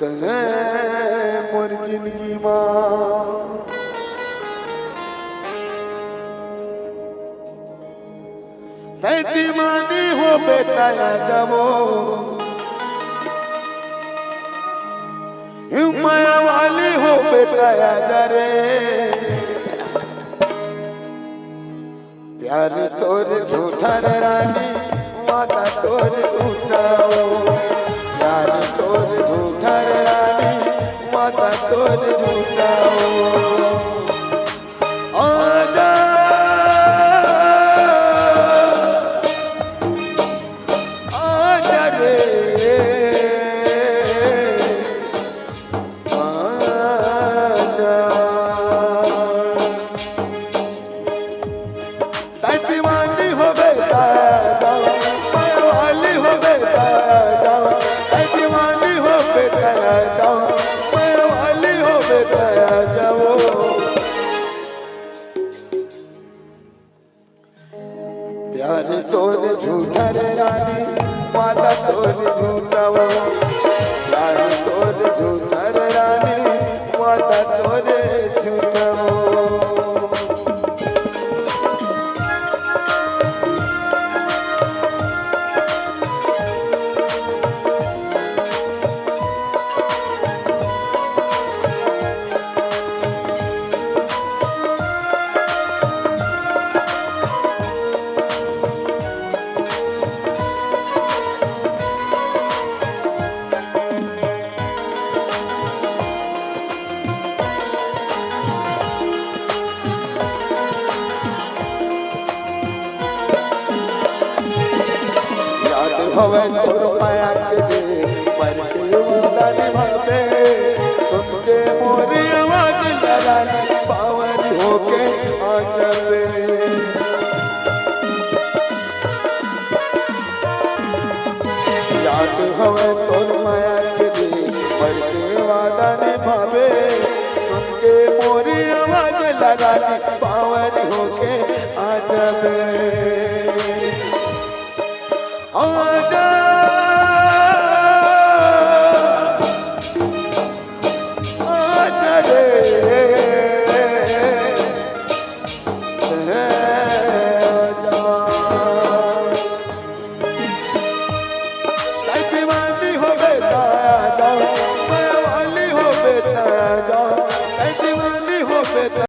तहे मोर जिंदगी मां तै दीवानी हो बेताया जावो माया वाली हो बेताया जा रे प्यार तोर झूठा रे रानी वादा तोर झूठाओ प्यार तोर झूठा रे रानी वादा तोर झूठाओ आजा आजा रे प्यार तोर झूठा रे रानी वादा तोर झूठा वो प्यार तोर झूठा रे रानी वादा तोर झूठा वो हवे तोर माया के दे पर के वादा निभावे सुन के मोरी आवाज लगा पावन होके आ जावे याद हवे तोर माया के दे पर के वादा निभावे सुन के मोरी आवाज लगा पावन होके आ जावे आजा आजा रे